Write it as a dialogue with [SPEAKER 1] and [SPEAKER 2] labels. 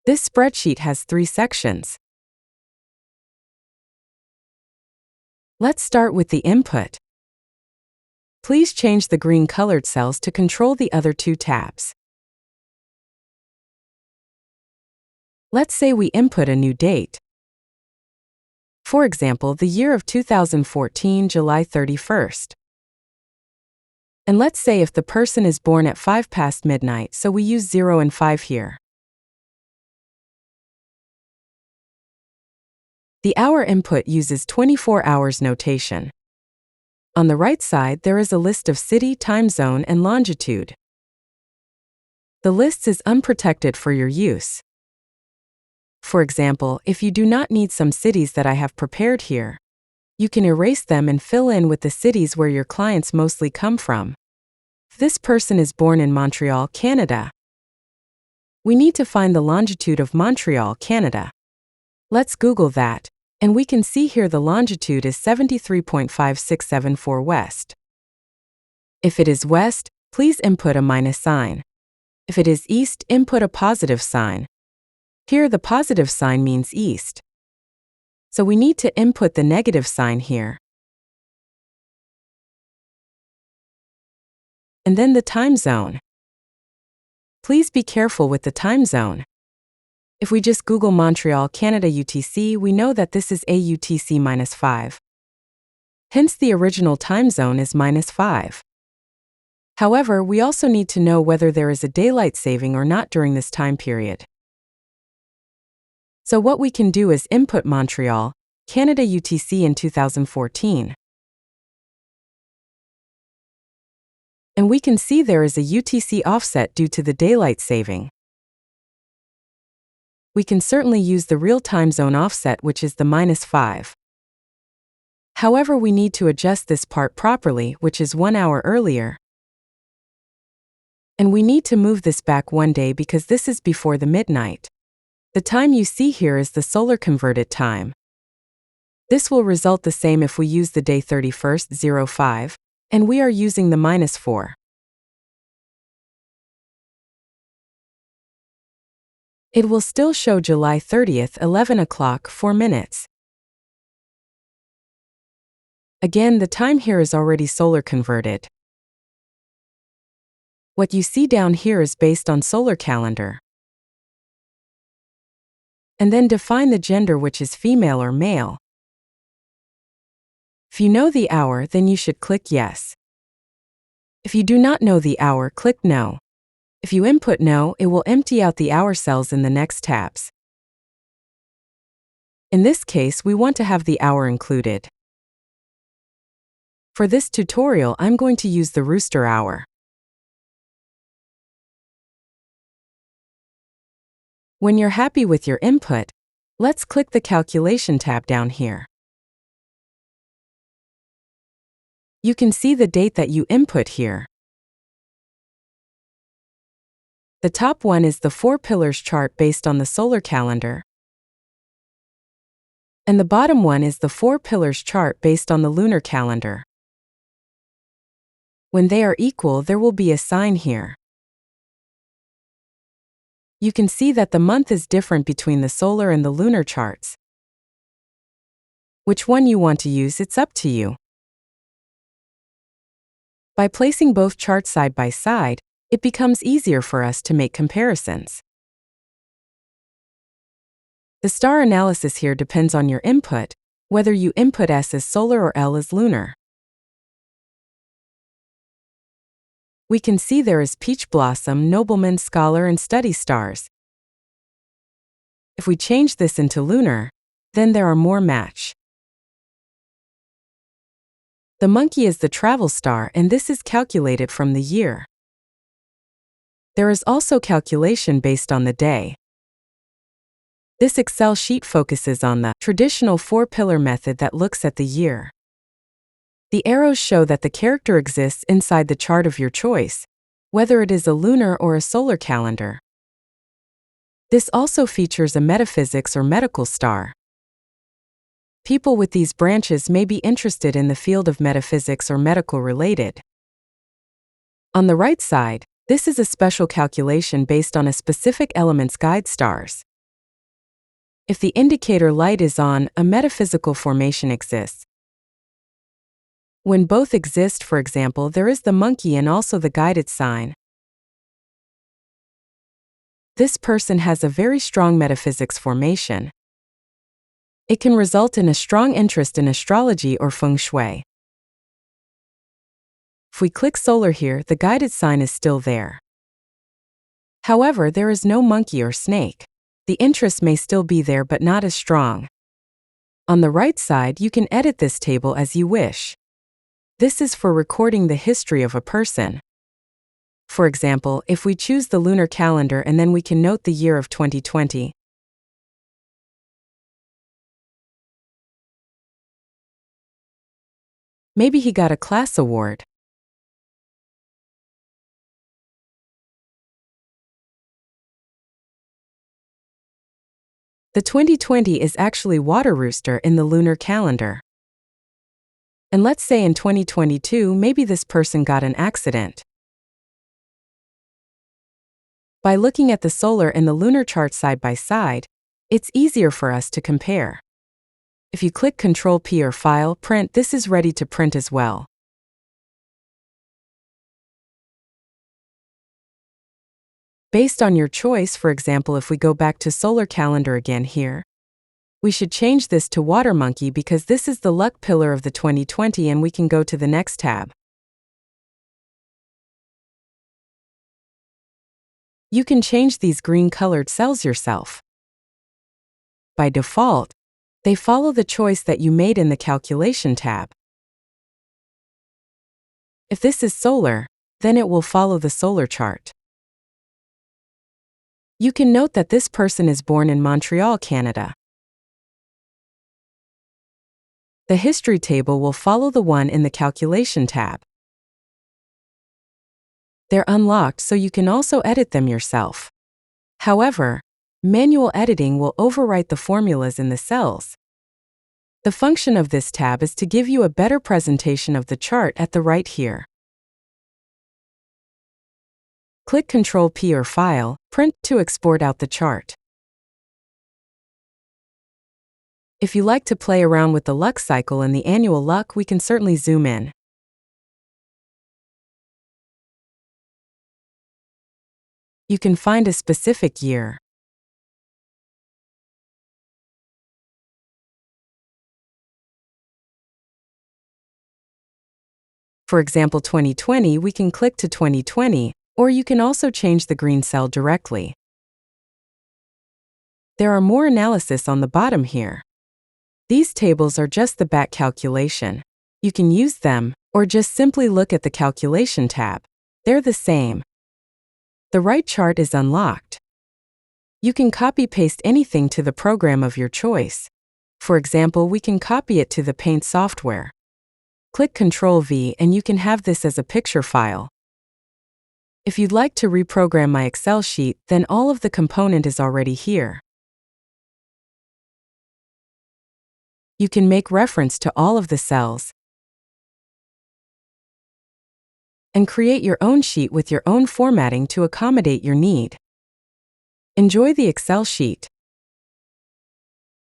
[SPEAKER 1] This spreadsheet has 3 sections. Let's start with the input. Please change the green-colored cells to control the other 2 tabs. Let's say we input a new date. For example, the year of 2014, July 31st. And let's say if the person is born at 5 past midnight, so we use 0 and 5 here. The hour input uses 24 hours notation. On the right side, there is a list of city, time zone, and longitude. The list is unprotected for your use. For example, if you do not need some cities that I have prepared here, you can erase them and fill in with the cities where your clients mostly come from. This person is born in Montreal, Canada. We need to find the longitude of Montreal, Canada. Let's Google that, and we can see here the longitude is 73.5674 west. If it is west, please input a minus sign. If it is east, input a positive sign. Here the positive sign means east. So we need to input the negative sign here. And then the time zone. Please be careful with the time zone. If we just Google Montreal, Canada UTC, we know that this is AUTC -5. Hence the original time zone is -5. However, we also need to know whether there is a daylight saving or not during this time period. So what we can do is input Montreal, Canada UTC in 2014. And we can see there is a UTC offset due to the daylight saving. We can certainly use the real time zone offset, which is the -5. However, we need to adjust this part properly, which is 1 hour earlier. And we need to move this back 1 day because this is before the midnight. The time you see here is the solar converted time. This will result the same if we use the day 31st, 05, and we are using the -4. It will still show July 30th, 11 o'clock, 4 minutes. Again, the time here is already solar converted. What you see down here is based on solar calendar. And then define the gender, which is female or male. If you know the hour, then you should click yes. If you do not know the hour, click no. If you input no, it will empty out the hour cells in the next tabs. In this case, we want to have the hour included. For this tutorial, I'm going to use the rooster hour. When you're happy with your input, let's click the Calculation tab down here. You can see the date that you input here. The top one is the 4 pillars chart based on the solar calendar. And the bottom one is the 4 pillars chart based on the lunar calendar. When they are equal, there will be a sign here. You can see that the month is different between the solar and the lunar charts. Which one you want to use, it's up to you. By placing both charts side by side, it becomes easier for us to make comparisons. The star analysis here depends on your input, whether you input S as solar or L as lunar. We can see there is peach blossom, nobleman, scholar, and study stars. If we change this into lunar, then there are more match. The monkey is the travel star, and this is calculated from the year. There is also calculation based on the day. This Excel sheet focuses on the traditional 4-pillar method that looks at the year. The arrows show that the character exists inside the chart of your choice, whether it is a lunar or a solar calendar. This also features a metaphysics or medical star. People with these branches may be interested in the field of metaphysics or medical related. On the right side, this is a special calculation based on a specific element's guide stars. If the indicator light is on, a metaphysical formation exists. When both exist, for example, there is the monkey and also the guided sign. This person has a very strong metaphysics formation. It can result in a strong interest in astrology or feng shui. If we click solar here, the guided sign is still there. However, there is no monkey or snake. The interest may still be there but not as strong. On the right side, you can edit this table as you wish. This is for recording the history of a person. For example, if we choose the lunar calendar and then we can note the year of 2020. Maybe he got a class award. The 2020 is actually water rooster in the lunar calendar. And let's say in 2022, maybe this person got an accident. By looking at the solar and the lunar chart side by side, it's easier for us to compare. If you click Ctrl-P or File, Print, this is ready to print as well. Based on your choice, for example, if we go back to solar calendar again here, we should change this to water monkey because this is the luck pillar of the 2020 and we can go to the next tab. You can change these green colored cells yourself. By default, they follow the choice that you made in the calculation tab. If this is solar, then it will follow the solar chart. You can note that this person is born in Montreal, Canada. The history table will follow the one in the calculation tab. They're unlocked so you can also edit them yourself. However, manual editing will overwrite the formulas in the cells. The function of this tab is to give you a better presentation of the chart at the right here. Click Ctrl-P or File, Print to export out the chart. If you like to play around with the luck cycle and the annual luck, we can certainly zoom in. You can find a specific year. For example, 2020, we can click to 2020, or you can also change the green cell directly. There are more analysis on the bottom here. These tables are just the back calculation. You can use them, or just simply look at the calculation tab. They're the same. The right chart is unlocked. You can copy-paste anything to the program of your choice. For example, we can copy it to the Paint software. Click Ctrl-V and you can have this as a picture file. If you'd like to reprogram my Excel sheet, then all of the component is already here. You can make reference to all of the cells and create your own sheet with your own formatting to accommodate your need. Enjoy the Excel sheet.